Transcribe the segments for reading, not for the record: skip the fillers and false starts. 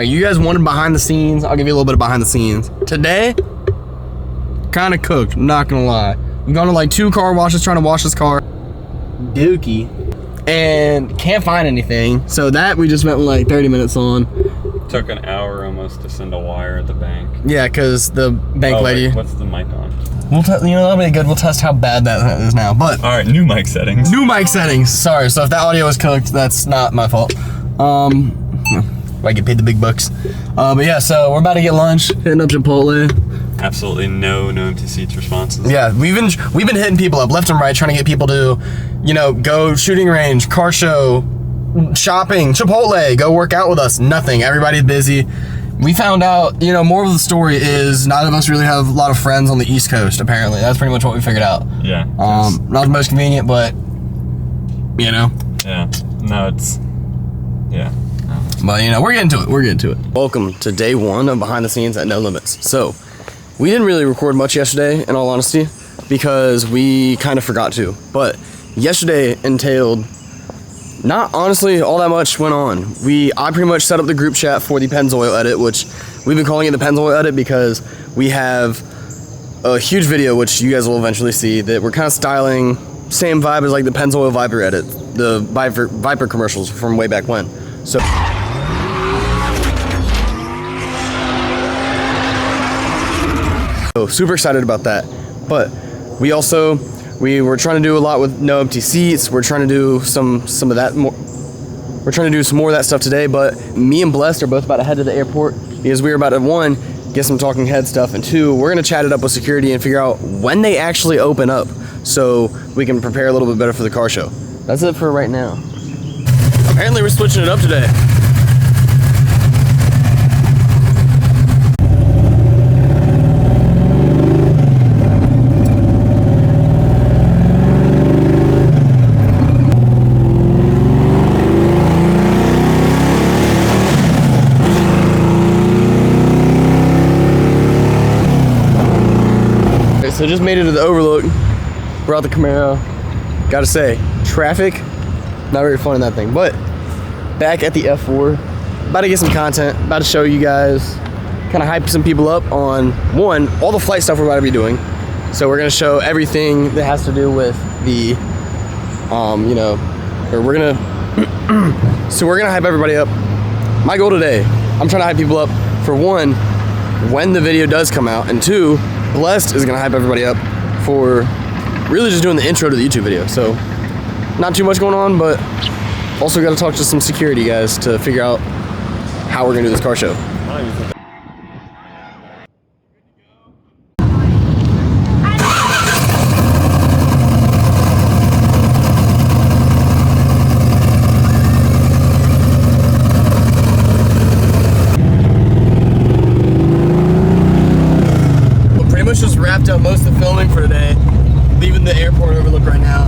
You guys wanted behind the scenes. I'll give you a little bit of behind the scenes. Today, kind of cooked, not gonna lie. We've gone to like 2 car washes trying to wash this car. Dookie. And can't find anything. So that we just spent like 30 minutes on. Took an hour almost to send a wire at the bank. Yeah, because the bank lady. Wait, what's the mic on? We'll that'll be good. We'll test how bad that is now. But all right, new mic settings. New mic settings. Sorry. So if that audio was cooked, that's not my fault. I get paid the big bucks. But yeah, so we're about to get lunch, hitting up Chipotle. Absolutely no empty seats responses. Yeah, we've been hitting people up left and right, trying to get people to, go shooting range, car show, shopping, Chipotle, go work out with us. Nothing. Everybody's busy. We found out, more of the story is none of us really have a lot of friends on the East Coast. Apparently, that's pretty much what we figured out. Yeah. Not the most convenient, but Yeah. No, it's. Yeah. But we're getting to it. Welcome to day 1 of Behind the Scenes at No Limits. So, we didn't really record much yesterday, in all honesty, because we kind of forgot to. But yesterday entailed not honestly all that much went on. I pretty much set up the group chat for the Pennzoil edit, which we've been calling it the Pennzoil edit because we have a huge video, which you guys will eventually see, that we're kind of styling same vibe as like the Pennzoil Viper edit, the Viper commercials from way back when. So super excited about that. But we were trying to do a lot with no empty seats. We're trying to do some of that more. We're trying to do some more of that stuff today, but me and Blessed are both about to head to the airport because we were about to, 1, get some talking head stuff, and 2, we're gonna chat it up with security and figure out when they actually open up so we can prepare a little bit better for the car show. That's it for right now. Apparently we're switching it up today. So just made it to the overlook. We're out the Camaro. Gotta say, traffic, not very fun in that thing. But back at the F4, about to get some content, about to show you guys, kind of hype some people up on 1, all the flight stuff we're about to be doing. So we're gonna show everything that has to do with the, so we're gonna hype everybody up. My goal today, I'm trying to hype people up for 1, when the video does come out, and 2, Blessed is gonna hype everybody up for really just doing the intro to the YouTube video. So not too much going on, but also gotta talk to some security guys to figure out how we're gonna do this car show. Just wrapped up most of the filming for today. Leaving the airport overlook right now.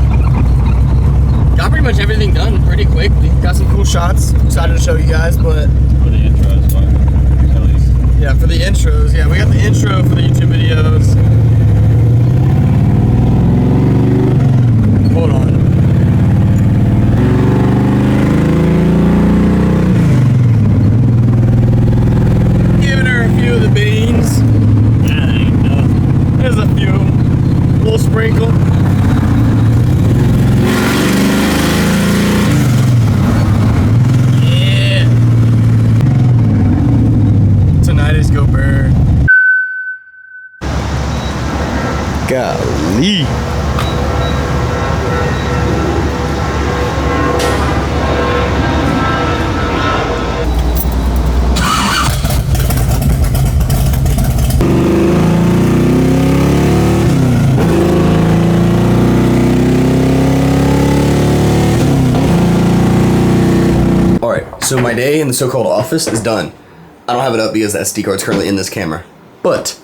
Got pretty much everything done pretty quickly. Got some cool shots. Excited to show you guys, but For the intros, at least. Yeah, for the intros. Yeah, we got the intro for the YouTube videos. Hold on. Giving her a few of the beans. There's a few, a little sprinkle. Yeah. Tonight is Go Bird. Golly. So my day in the so-called office is done. I don't have it up because the SD card's currently in this camera. But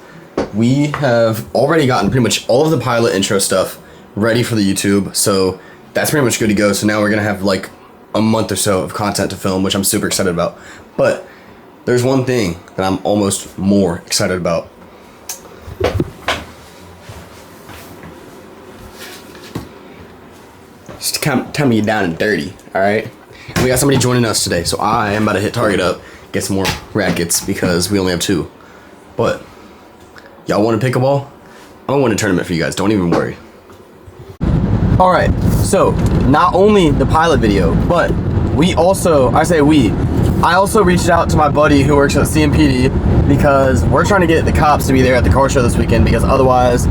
we have already gotten pretty much all of the pilot intro stuff ready for the YouTube. So that's pretty much good to go. So now we're going to have like a month or so of content to film, which I'm super excited about. But there's one thing that I'm almost more excited about. Just time to get down and dirty, all right? We got somebody joining us today, so I am about to hit Target up, get some more rackets because we only have 2. But y'all want a pickleball? I'm gonna win a tournament for you guys. Don't even worry. All right. So not only the pilot video, but I also reached out to my buddy who works at CMPD because we're trying to get the cops to be there at the car show this weekend because otherwise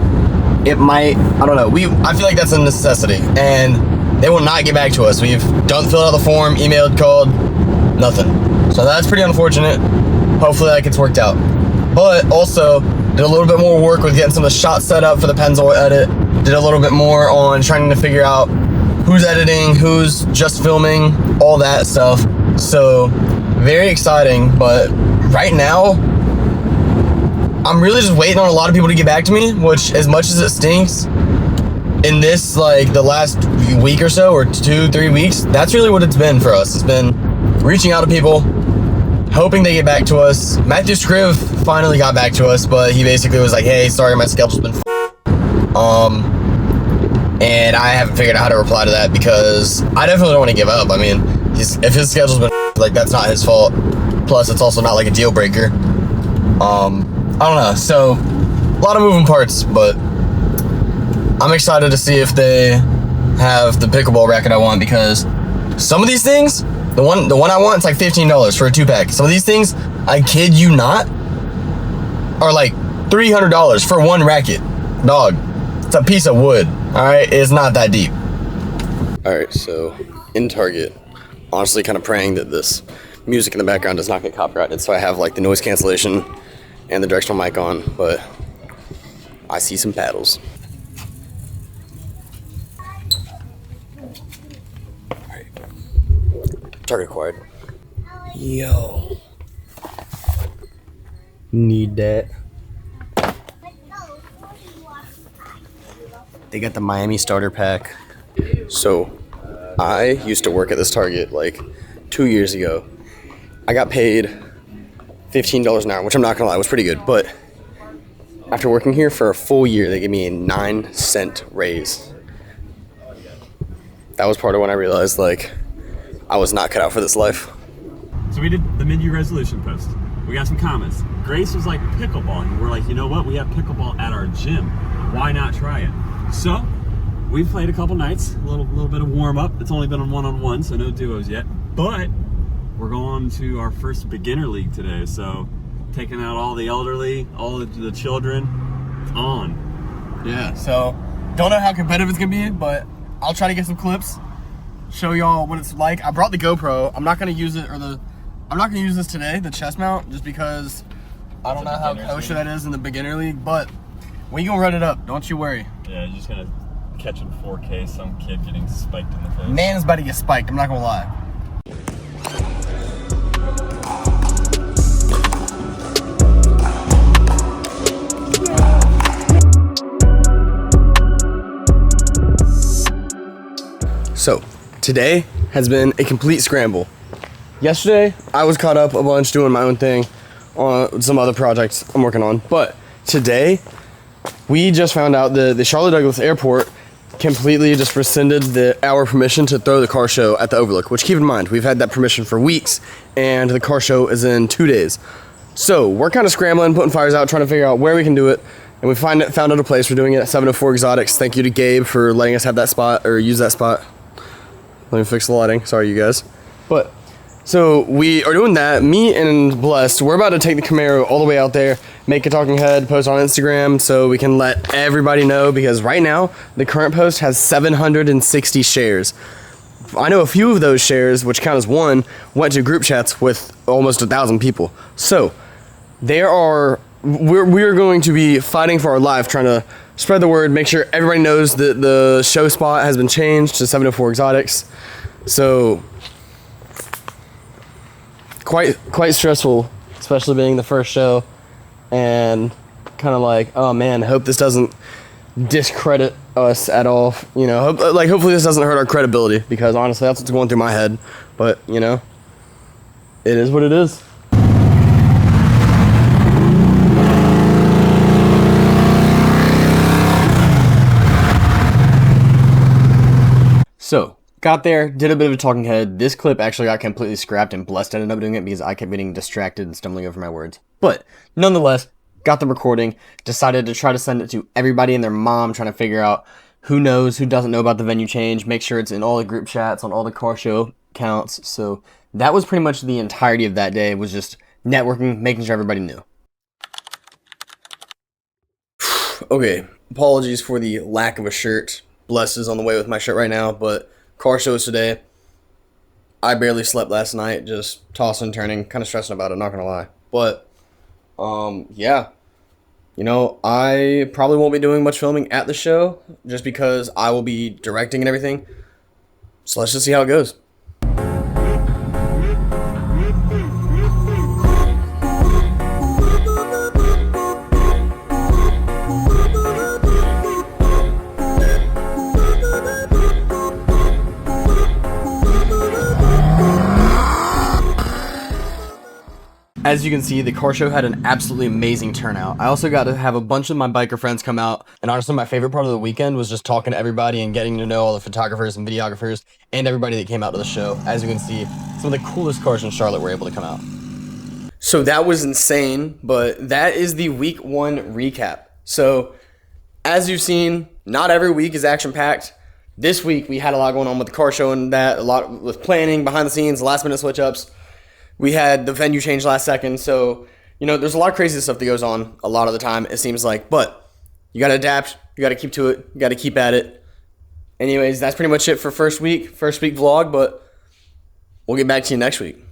it might, I don't know. I feel like that's a necessity and they will not get back to us. We've filled out the form, emailed, called, nothing. So that's pretty unfortunate. Hopefully that gets worked out. But also did a little bit more work with getting some of the shots set up for the Pennzoil edit. Did a little bit more on trying to figure out who's editing, who's just filming, all that stuff. So very exciting, but right now I'm really just waiting on a lot of people to get back to me, which as much as it stinks in this, like the last week or so, or 2-3 weeks, that's really what it's been for us. It's been reaching out to people, hoping they get back to us. Matthew Scriv finally got back to us, but he basically was like, hey, sorry, my schedule's been and I haven't figured out how to reply to that because I definitely don't want to give up. I mean, if his schedule's been like, that's not his fault. Plus, it's also not like a deal breaker. I don't know. So, a lot of moving parts, but I'm excited to see if they have the pickleball racket I want because some of these things, the one I want, it's like $15 for a 2-pack. Some of these things, I kid you not, are like $300 for one racket. Dog, it's a piece of wood. All right, it's not that deep. All right, so in Target, honestly kind of praying that this music in the background does not get copyrighted. So I have like the noise cancellation and the directional mic on, but I see some paddles. All right, Target acquired. Yo, need that. They got the Miami starter pack. So I used to work at this Target like 2 years ago. I got paid $15 an hour, which I'm not gonna lie, was pretty good. But after working here for a full year, they gave me a 9-cent raise. That was part of when I realized like I was not cut out for this life. So we did the mid-year resolution post. We got some comments. Grace was like, pickleball. And we're like, you know what? We have pickleball at our gym. Why not try it? So we've played a couple nights, a little bit of warm up. It's only been on one-on-one, so no duos yet. But we're going to our first beginner league today. So taking out all the elderly, all the children, it's on. Yeah, so don't know how competitive it's gonna be, but I'll try to get some clips, show y'all what it's like. I brought the GoPro. I'm not gonna use it, I'm not gonna use this today, the chest mount, just because I don't know how kosher that is in the beginner league, but we gonna run it up, don't you worry. Yeah, you're just gonna catch in 4K some kid getting spiked in the face. Man's about to get spiked, I'm not gonna lie. So, today has been a complete scramble. Yesterday, I was caught up a bunch doing my own thing on some other projects I'm working on. But today, we just found out the Charlotte Douglas Airport completely just rescinded our permission to throw the car show at the Overlook, which keep in mind, we've had that permission for weeks, and the car show is in 2 days. So, we're kind of scrambling, putting fires out, trying to figure out where we can do it. And we found out a place. We're doing it at 704 Exotics. Thank you to Gabe for letting us have that spot, or use that spot. Let me fix the lighting. Sorry, you guys. But, so we are doing that. Me and Blessed, we're about to take the Camaro all the way out there, make a talking head, post on Instagram so we can let everybody know, because right now, the current post has 760 shares. I know a few of those shares, which count as one, went to group chats with almost 1,000 people. So, we're going to be fighting for our life, trying to spread the word, make sure everybody knows that the show spot has been changed to 704 Exotics. So, quite stressful, especially being the first show, and kind of like, oh man, hope this doesn't discredit us at all. You know, hopefully this doesn't hurt our credibility, because honestly, that's what's going through my head. But you know, it is what it is. So, got there, did a bit of a talking head. This clip actually got completely scrapped, and Blessed ended up doing it because I kept getting distracted and stumbling over my words. But nonetheless, got the recording, decided to try to send it to everybody and their mom, trying to figure out who knows, who doesn't know about the venue change, make sure it's in all the group chats, on all the car show accounts. So that was pretty much the entirety of that day, was just networking, making sure everybody knew. Okay, apologies for the lack of a shirt. Bless is on the way with my shirt right now, but car shows today. I barely slept last night, just tossing and turning, kind of stressing about it, not gonna lie. But, yeah. You know, I probably won't be doing much filming at the show, just because I will be directing and everything. So let's just see how it goes. As you can see, the car show had an absolutely amazing turnout. I also got to have a bunch of my biker friends come out, and honestly, my favorite part of the weekend was just talking to everybody and getting to know all the photographers and videographers and everybody that came out to the show. As you can see, some of the coolest cars in Charlotte were able to come out. So that was insane, but that is the week 1 recap. So, as you've seen, not every week is action-packed. This week, we had a lot going on with the car show and that, a lot with planning, behind the scenes, last-minute switch-ups. We had the venue change last second, so, you know, there's a lot of crazy stuff that goes on a lot of the time, it seems like. But you got to adapt, you got to keep to it, you got to keep at it. Anyways, that's pretty much it for first week vlog, but we'll get back to you next week.